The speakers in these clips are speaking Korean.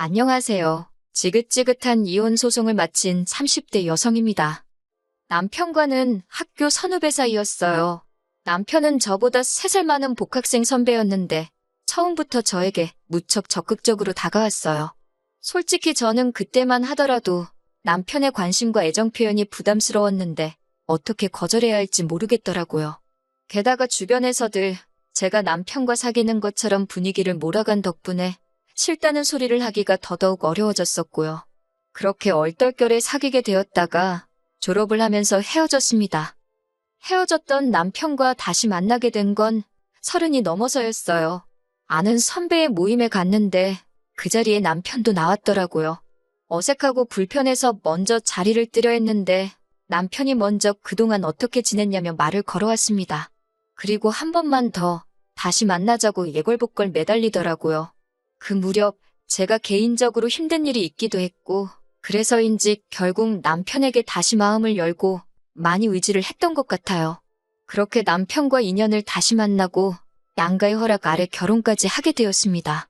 안녕하세요. 지긋지긋한 이혼 소송을 마친 30대 여성입니다. 남편과는 학교 선후배 사이였어요. 남편은 저보다 3살 많은 복학생 선배였는데 처음부터 저에게 무척 적극적으로 다가왔어요. 솔직히 저는 그때만 하더라도 남편의 관심과 애정 표현이 부담스러웠는데 어떻게 거절해야 할지 모르겠더라고요. 게다가 주변에서들 제가 남편과 사귀는 것처럼 분위기를 몰아간 덕분에 싫다는 소리를 하기가 더더욱 어려워졌었고요. 그렇게 얼떨결에 사귀게 되었다가 졸업을 하면서 헤어졌습니다. 헤어졌던 남편과 다시 만나게 된 건 30이 넘어서였어요. 아는 선배의 모임에 갔는데 그 자리에 남편도 나왔더라고요. 어색하고 불편해서 먼저 자리를 뜨려 했는데 남편이 먼저 그동안 어떻게 지냈냐며 말을 걸어왔습니다. 그리고 한 번만 더 다시 만나자고 예골복걸 매달리더라고요. 그 무렵 제가 개인적으로 힘든 일이 있기도 했고 그래서인지 결국 남편에게 다시 마음을 열고 많이 의지를 했던 것 같아요. 그렇게 남편과 인연을 다시 만나고 양가의 허락 아래 결혼까지 하게 되었습니다.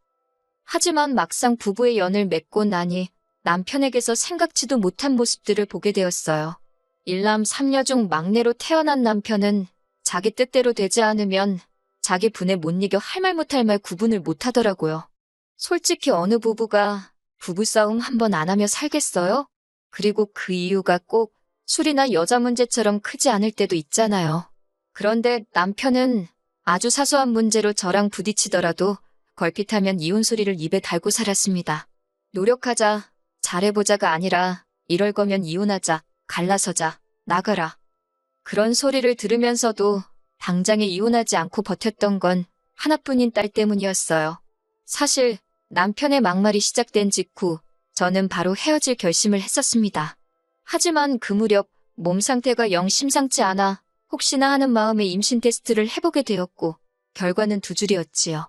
하지만 막상 부부의 연을 맺고 나니 남편에게서 생각지도 못한 모습들을 보게 되었어요. 일남 3녀 중 막내로 태어난 남편은 자기 뜻대로 되지 않으면 자기 분에 못 이겨 할 말 못할 말 구분을 못하더라고요. 솔직히 어느 부부가 부부싸움 한 번 안 하며 살겠어요? 그리고 그 이유가 꼭 술이나 여자 문제처럼 크지 않을 때도 있잖아요. 그런데 남편은 아주 사소한 문제로 저랑 부딪히더라도 걸핏하면 이혼 소리를 입에 달고 살았습니다. 노력하자, 잘해보자가 아니라 이럴 거면 이혼하자, 갈라서자, 나가라. 그런 소리를 들으면서도 당장에 이혼하지 않고 버텼던 건 하나뿐인 딸 때문이었어요. 사실 남편의 막말이 시작된 직후 저는 바로 헤어질 결심을 했었습니다. 하지만 그 무렵 몸 상태가 영 심상치 않아 혹시나 하는 마음에 임신 테스트를 해보게 되었고 결과는 두 줄이었지요.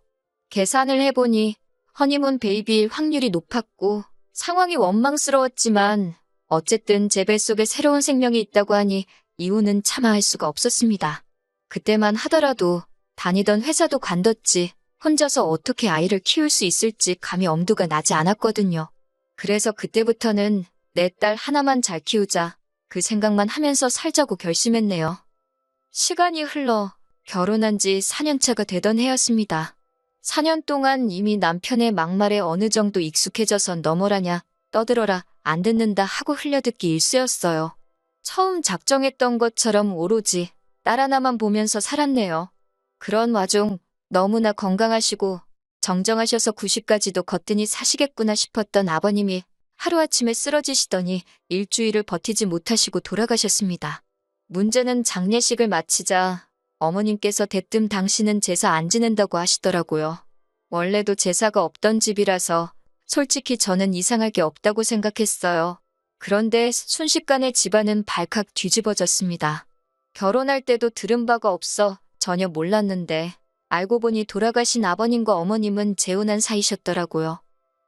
계산을 해보니 허니문 베이비일 확률이 높았고 상황이 원망스러웠지만 어쨌든 제 뱃속에 새로운 생명이 있다고 하니 이혼은 차마 할 수가 없었습니다. 그때만 하더라도 다니던 회사도 관뒀지 혼자서 어떻게 아이를 키울 수 있을지 감히 엄두가 나지 않았거든요. 그래서 그때부터는 내 딸 하나만 잘 키우자 그 생각만 하면서 살자고 결심했네요. 시간이 흘러 결혼한 지 4년차가 되던 해였습니다. 4년 동안 이미 남편의 막말에 어느 정도 익숙해져서 너머라냐 떠들어라 안 듣는다 하고 흘려듣기 일쑤였어요. 처음 작정했던 것처럼 오로지 딸 하나만 보면서 살았네요. 그런 와중 너무나 건강하시고 정정하셔서 90까지도 거뜬히 사시겠구나 싶었던 아버님이 하루아침에 쓰러지시더니 일주일을 버티지 못하시고 돌아가셨습니다. 문제는 장례식을 마치자 어머님께서 대뜸 당신은 제사 안 지낸다고 하시더라고요. 원래도 제사가 없던 집이라서 솔직히 저는 이상할 게 없다고 생각했어요. 그런데 순식간에 집안은 발칵 뒤집어졌습니다. 결혼할 때도 들은 바가 없어 전혀 몰랐는데 알고 보니 돌아가신 아버님과 어머님은 재혼한 사이셨더라고요.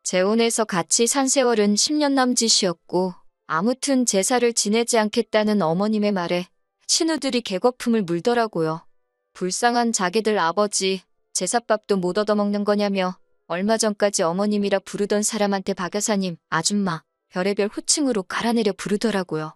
재혼해서 같이 산 세월은 10년 남짓이었고 아무튼 제사를 지내지 않겠다는 어머님의 말에 신우들이 개거품을 물더라고요. 불쌍한 자기들 아버지 제사밥도 못 얻어먹는 거냐며 얼마 전까지 어머님이라 부르던 사람한테 박 여사님, 아줌마, 별의별 호칭으로 갈아내려 부르더라고요.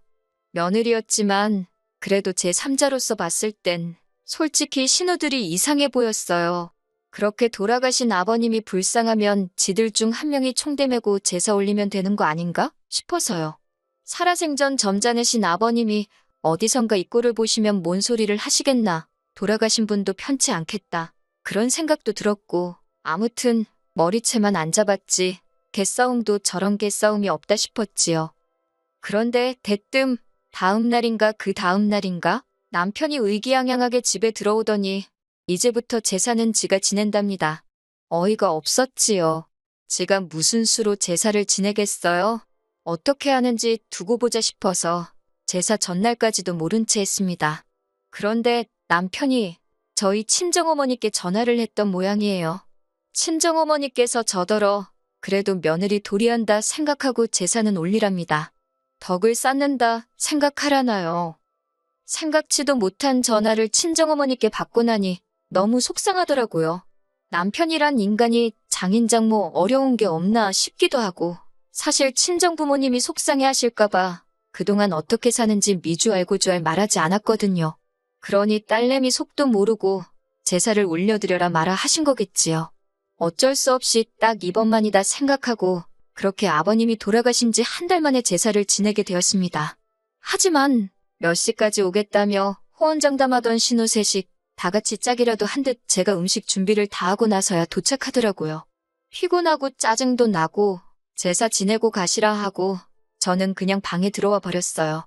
며느리였지만 그래도 제 3자로서 봤을 땐 솔직히 신우들이 이상해 보였어요. 그렇게 돌아가신 아버님이 불쌍하면 지들 중 한 명이 총대 메고 제사 올리면 되는 거 아닌가 싶어서요. 살아생전 점잖으신 아버님이 어디선가 이 꼴을 보시면 뭔 소리를 하시겠나. 돌아가신 분도 편치 않겠다. 그런 생각도 들었고 아무튼 머리채만 안 잡았지 개싸움도 저런 개싸움이 없다 싶었지요. 그런데 대뜸 다음 날인가 그 다음 날인가 남편이 의기양양하게 집에 들어오더니 이제부터 제사는 지가 지낸답니다. 어이가 없었지요. 지가 무슨 수로 제사를 지내겠어요? 어떻게 하는지 두고 보자 싶어서 제사 전날까지도 모른 채 했습니다. 그런데 남편이 저희 친정어머니께 전화를 했던 모양이에요. 친정어머니께서 저더러 그래도 며느리 도리한다 생각하고 제사는 올리랍니다. 덕을 쌓는다 생각하라나요. 생각지도 못한 전화를 친정어머니께 받고 나니 너무 속상하더라고요. 남편이란 인간이 장인장모 어려운 게 없나 싶기도 하고 사실 친정부모님이 속상해 하실까봐 그동안 어떻게 사는지 미주알고주알 말하지 않았거든요. 그러니 딸내미 속도 모르고 제사를 올려드려라 마라 하신 거겠지요. 어쩔 수 없이 딱 이번만이다 생각하고 그렇게 아버님이 돌아가신 지 한 달 만에 제사를 지내게 되었습니다. 하지만 몇 시까지 오겠다며 호언장담하던 신우 셋이 다 같이 짝이라도 한 듯 제가 음식 준비를 다 하고 나서야 도착하더라고요. 피곤하고 짜증도 나고 제사 지내고 가시라 하고 저는 그냥 방에 들어와 버렸어요.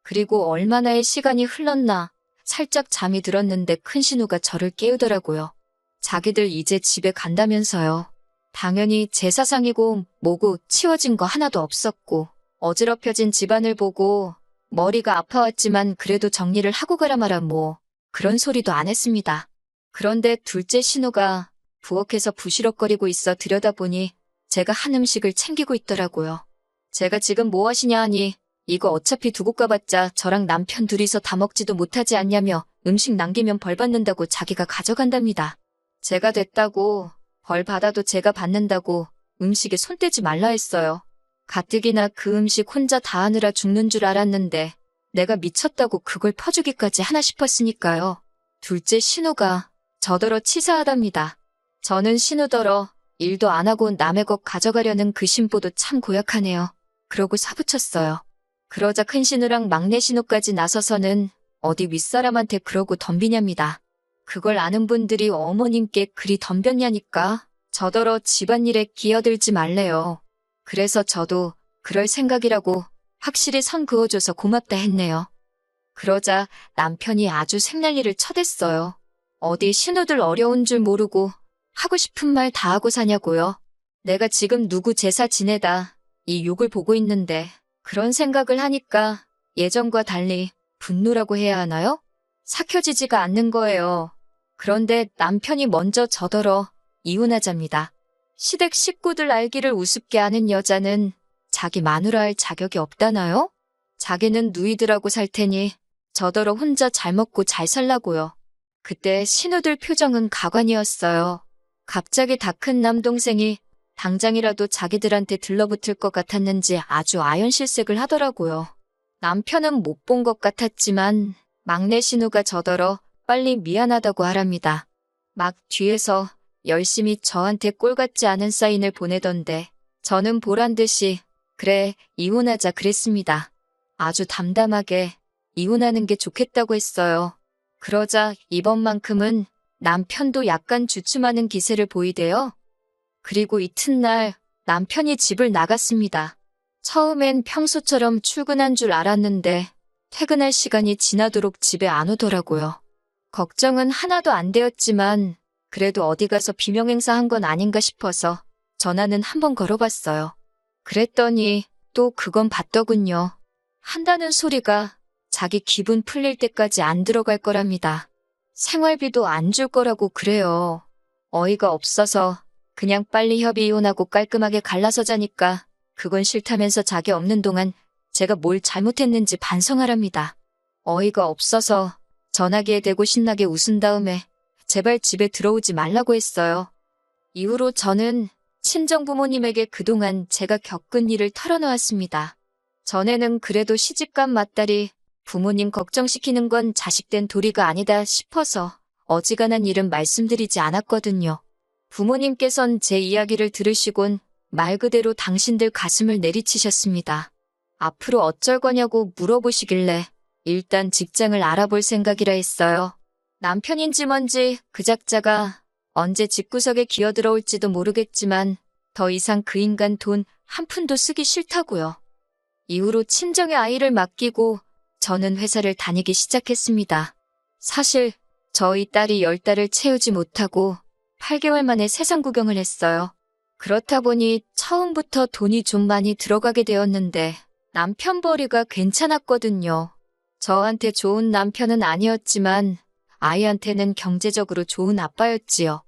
그리고 얼마나의 시간이 흘렀나 살짝 잠이 들었는데 큰 신우가 저를 깨우더라고요. 자기들 이제 집에 간다면서요. 당연히 제사상이고 뭐고 치워진 거 하나도 없었고 어지럽혀진 집안을 보고 머리가 아파왔지만 그래도 정리를 하고 가라 마라 뭐 그런 소리도 안 했습니다. 그런데 둘째 신우가 부엌에서 부시럭거리고 있어 들여다보니 제가 한 음식을 챙기고 있더라고요. 제가 지금 뭐 하시냐 하니 이거 어차피 두고 가봤자 저랑 남편 둘이서 다 먹지도 못하지 않냐며 음식 남기면 벌 받는다고 자기가 가져간답니다. 제가 됐다고 벌 받아도 제가 받는다고 음식에 손 떼지 말라 했어요. 가뜩이나 그 음식 혼자 다 하느라 죽는 줄 알았는데 내가 미쳤다고 그걸 퍼주기까지 하나 싶었으니까요. 둘째 신우가 저더러 치사하답니다. 저는 신우더러 일도 안 하고 남의 것 가져가려는 그 심보도 참 고약하네요. 그러고 사부쳤어요. 그러자 큰 신우랑 막내 신우까지 나서서는 어디 윗사람한테 그러고 덤비냐입니다. 그걸 아는 분들이 어머님께 그리 덤볐냐니까 저더러 집안일에 끼어들지 말래요. 그래서 저도 그럴 생각이라고 확실히 선 그어줘서 고맙다 했네요. 그러자 남편이 아주 생난리를 쳐댔어요. 어디 신우들 어려운 줄 모르고 하고 싶은 말 다 하고 사냐고요. 내가 지금 누구 제사 지내다 이 욕을 보고 있는데 그런 생각을 하니까 예전과 달리 분노라고 해야 하나요? 삭혀지지가 않는 거예요. 그런데 남편이 먼저 저더러 이혼하자입니다. 시댁 식구들 알기를 우습게 아는 여자는 자기 마누라 할 자격이 없다나요? 자기는 누이들하고 살 테니 저더러 혼자 잘 먹고 잘 살라고요. 그때 신우들 표정은 가관이었어요. 갑자기 다 큰 남동생이 당장이라도 자기들한테 들러붙을 것 같았는지 아주 아연실색을 하더라고요. 남편은 못 본 것 같았지만 막내 신우가 저더러 빨리 미안하다고 하랍니다. 막 뒤에서 열심히 저한테 꼴 같지 않은 사인을 보내던데 저는 보란 듯이 그래 이혼하자 그랬습니다. 아주 담담하게 이혼하는 게 좋겠다고 했어요. 그러자 이번만큼은 남편도 약간 주춤하는 기세를 보이대요. 그리고 이튿날 남편이 집을 나갔습니다. 처음엔 평소처럼 출근한 줄 알았는데 퇴근할 시간이 지나도록 집에 안 오더라고요. 걱정은 하나도 안 되었지만 그래도 어디 가서 비명행사한 건 아닌가 싶어서 전화는 한번 걸어봤어요. 그랬더니 또 그건 봤더군요. 한다는 소리가 자기 기분 풀릴 때까지 안 들어갈 거랍니다. 생활비도 안 줄 거라고 그래요. 어이가 없어서 그냥 빨리 협의 이혼하고 깔끔하게 갈라서 자니까 그건 싫다면서 자기 없는 동안 제가 뭘 잘못했는지 반성하랍니다. 어이가 없어서 전화기에 대고 신나게 웃은 다음에 제발 집에 들어오지 말라고 했어요. 이후로 저는 친정부모님에게 그동안 제가 겪은 일을 털어놓았습니다. 전에는 그래도 시집간 맏딸이 부모님 걱정시키는 건 자식된 도리가 아니다 싶어서 어지간한 일은 말씀드리지 않았거든요. 부모님께선 제 이야기를 들으시곤 말 그대로 당신들 가슴을 내리치셨습니다. 앞으로 어쩔 거냐고 물어보시길래 일단 직장을 알아볼 생각이라 했어요. 남편인지 뭔지 그 작자가 언제 집구석에 기어들어올지도 모르겠지만 더 이상 그 인간 돈 한 푼도 쓰기 싫다고요. 이후로 친정의 아이를 맡기고 저는 회사를 다니기 시작했습니다. 사실 저희 딸이 10달을 채우지 못하고 8개월 만에 세상 구경을 했어요. 그렇다 보니 처음부터 돈이 좀 많이 들어가게 되었는데 남편 벌이가 괜찮았거든요. 저한테 좋은 남편은 아니었지만 아이한테는 경제적으로 좋은 아빠였지요.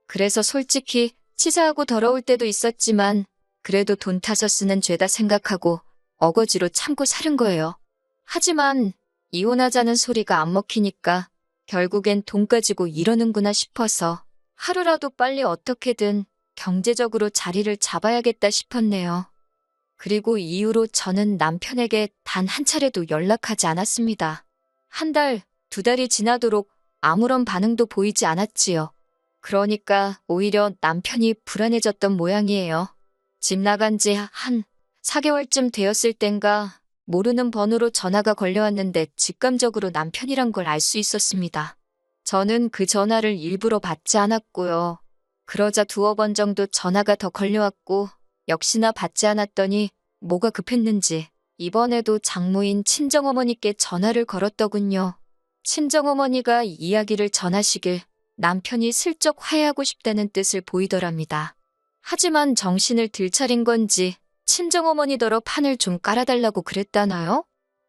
그래서 솔직히 치사하고 더러울 때도 있었지만 그래도 돈 타서 쓰는 죄다 생각하고 어거지로 참고 사는 거예요. 하지만 이혼하자는 소리가 안 먹히니까 결국엔 돈 가지고 이러는구나 싶어서 하루라도 빨리 어떻게든 경제적으로 자리를 잡아야겠다 싶었네요. 그리고 이후로 저는 남편에게 단 한 차례도 연락하지 않았습니다. 한 달, 두 달이 지나도록 아무런 반응도 보이지 않았지요. 그러니까 오히려 남편이 불안해졌던 모양이에요. 집 나간 지 한 4개월쯤 되었을 땐가 모르는 번호로 전화가 걸려왔는데 직감적으로 남편이란 걸 알 수 있었습니다. 저는 그 전화를 일부러 받지 않았고요. 그러자 두어 번 정도 전화가 더 걸려왔고 역시나 받지 않았더니 뭐가 급했는지 이번에도 장모인 친정어머니께 전화를 걸었더군요. 친정어머니가 이야기를 전하시길 남편이 슬쩍 화해하고 싶다는 뜻을 보이더랍니다. 하지만 정신을 들차린 건지 친정어머니더러 판을 좀 깔아달라고 그랬다나요?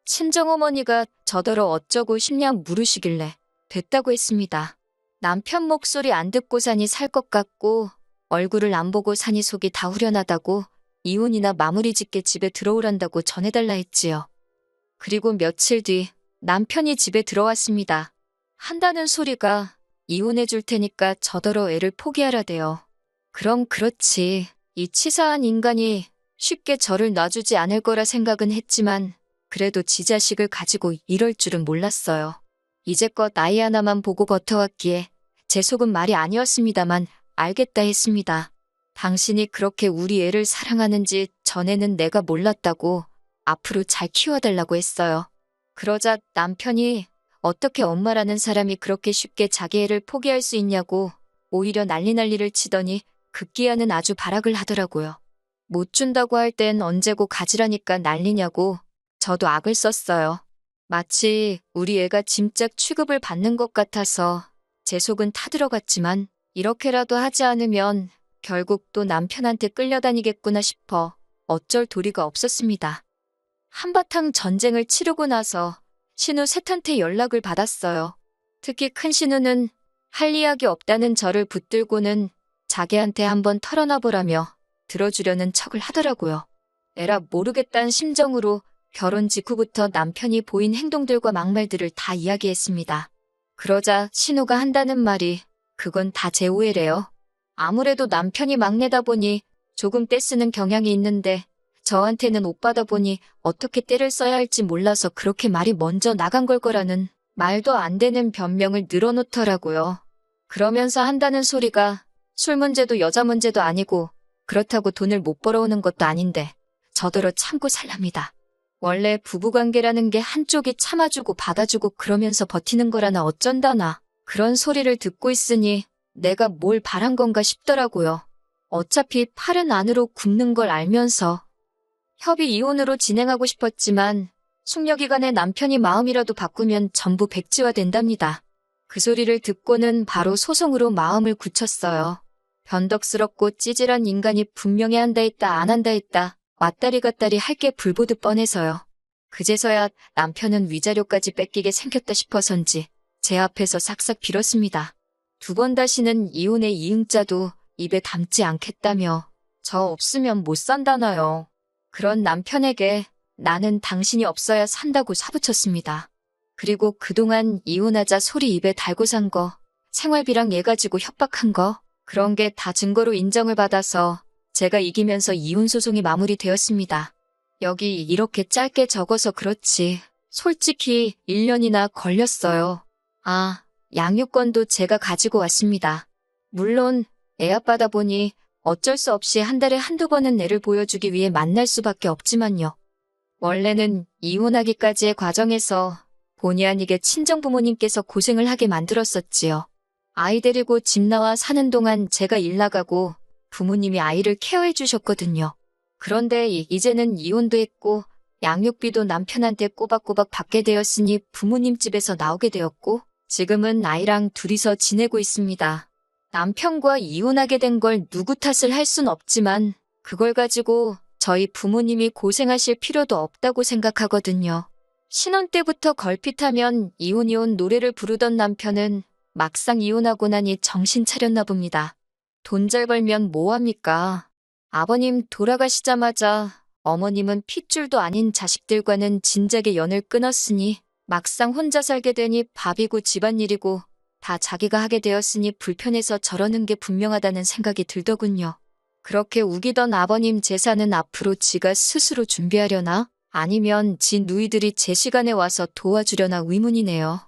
친정어머니가 저더러 어쩌고 싶냐 물으시길래 됐다고 했습니다. 남편 목소리 안 듣고 사니 살 것 같고 얼굴을 안 보고 사니 속이 다 후련하다고 이혼이나 마무리 짓게 집에 들어오란다고 전해달라 했지요. 그리고 며칠 뒤 남편이 집에 들어왔습니다. 한다는 소리가 이혼해 줄 테니까 저더러 애를 포기하라대요. 그럼 그렇지. 이 치사한 인간이 쉽게 저를 놔주지 않을 거라 생각은 했지만 그래도 지 자식을 가지고 이럴 줄은 몰랐어요. 이제껏 아이 하나만 보고 버텨왔기에 제 속은 말이 아니었습니다만 알겠다 했습니다. 당신이 그렇게 우리 애를 사랑하는지 전에는 내가 몰랐다고 앞으로 잘 키워달라고 했어요. 그러자 남편이 어떻게 엄마라는 사람이 그렇게 쉽게 자기 애를 포기할 수 있냐고 오히려 난리를 치더니 급기야는 아주 발악을 하더라고요. 못 준다고 할 땐 언제고 가지라니까 난리냐고 저도 악을 썼어요. 마치 우리 애가 짐짝 취급을 받는 것 같아서 제 속은 타들어갔지만 이렇게라도 하지 않으면 결국 또 남편한테 끌려다니겠구나 싶어 어쩔 도리가 없었습니다. 한바탕 전쟁을 치르고 나서 신우 셋한테 연락을 받았어요. 특히 큰 신우는 할 이야기 없다는 저를 붙들고는 자기한테 한번 털어놔보라며 들어주려는 척을 하더라고요. 에라 모르겠다는 심정으로 결혼 직후부터 남편이 보인 행동들과 막말들을 다 이야기했습니다. 그러자 신우가 한다는 말이 그건 다 제 오해래요. 아무래도 남편이 막내다 보니 조금 떼쓰는 경향이 있는데 저한테는 오빠다 보니 어떻게 떼를 써야 할지 몰라서 그렇게 말이 먼저 나간 걸 거라는 말도 안 되는 변명을 늘어놓더라고요. 그러면서 한다는 소리가 술 문제도 여자 문제도 아니고 그렇다고 돈을 못 벌어오는 것도 아닌데 저더러 참고 살랍니다. 원래 부부관계라는 게 한쪽이 참아주고 받아주고 그러면서 버티는 거라나 어쩐다나 그런 소리를 듣고 있으니 내가 뭘 바란 건가 싶더라고요. 어차피 팔은 안으로 굽는 걸 알면서 협의 이혼으로 진행하고 싶었지만 숙려기간에 남편이 마음이라도 바꾸면 전부 백지화 된답니다. 그 소리를 듣고는 바로 소송으로 마음을 굳혔어요. 변덕스럽고 찌질한 인간이 분명히 한다 했다 안 한다 했다 왔다리 갔다리 할 게 불보듯 뻔해서요. 그제서야 남편은 위자료까지 뺏기게 생겼다 싶어서인지 제 앞에서 싹싹 빌었습니다. 두 번 다시는 이혼의 이응자도 입에 담지 않겠다며 저 없으면 못 산다나요. 그런 남편에게 나는 당신이 없어야 산다고 사부쳤습니다. 그리고 그동안 이혼하자 소리 입에 달고 산 거, 생활비랑 얘 가지고 협박한 거, 그런 게 다 증거로 인정을 받아서 제가 이기면서 이혼소송이 마무리되었습니다. 여기 이렇게 짧게 적어서 그렇지 솔직히 1년이나 걸렸어요. 아, 양육권도 제가 가지고 왔습니다. 물론 애아빠다 보니 어쩔 수 없이 한 달에 한두 번은 애를 보여주기 위해 만날 수밖에 없지만요. 원래는 이혼하기까지의 과정에서 본의 아니게 친정부모님께서 고생을 하게 만들었었지요. 아이 데리고 집 나와 사는 동안 제가 일 나가고 부모님이 아이를 케어해 주셨거든요. 그런데 이제는 이혼도 했고 양육비도 남편한테 꼬박꼬박 받게 되었으니 부모님 집에서 나오게 되었고 지금은 아이랑 둘이서 지내고 있습니다. 남편과 이혼하게 된 걸 누구 탓을 할 순 없지만 그걸 가지고 저희 부모님이 고생하실 필요도 없다고 생각하거든요. 신혼 때부터 걸핏하면 이혼 노래를 부르던 남편은 막상 이혼하고 나니 정신 차렸나 봅니다. 돈 잘 벌면 뭐합니까? 아버님 돌아가시자마자 어머님은 핏줄도 아닌 자식들과는 진작에 연을 끊었으니 막상 혼자 살게 되니 밥이고 집안일이고 다 자기가 하게 되었으니 불편해서 저러는 게 분명하다는 생각이 들더군요. 그렇게 우기던 아버님 제사는 앞으로 지가 스스로 준비하려나? 아니면 지 누이들이 제 시간에 와서 도와주려나 의문이네요.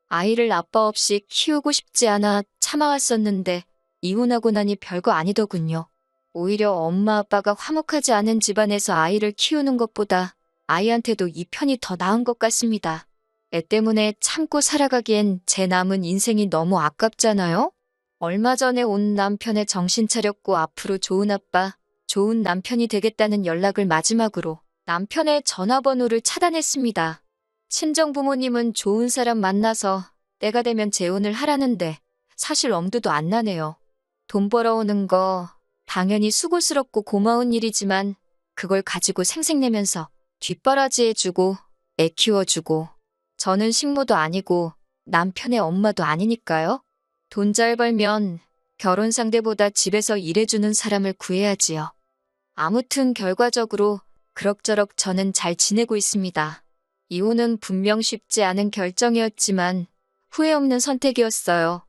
아이를 아빠 없이 키우고 싶지 않아 참아왔었는데 이혼하고 나니 별거 아니더군요. 오히려 엄마 아빠가 화목하지 않은 집안에서 아이를 키우는 것보다 아이한테도 이 편이 더 나은 것 같습니다. 애 때문에 참고 살아가기엔 제 남은 인생이 너무 아깝잖아요? 얼마 전에 온 남편의 정신 차렸고 앞으로 좋은 아빠, 좋은 남편이 되겠다는 연락을 마지막으로 남편의 전화번호를 차단했습니다. 친정 부모님은 좋은 사람 만나서 때가 되면 재혼을 하라는데 사실 엄두도 안 나네요. 돈 벌어오는 거 당연히 수고스럽고 고마운 일이지만 그걸 가지고 생색내면서 뒷바라지해주고 애 키워주고 저는 식모도 아니고 남편의 엄마도 아니니까요. 돈 잘 벌면 결혼 상대보다 집에서 일해주는 사람을 구해야지요. 아무튼 결과적으로 그럭저럭 저는 잘 지내고 있습니다. 이혼은 분명 쉽지 않은 결정이었지만 후회 없는 선택이었어요.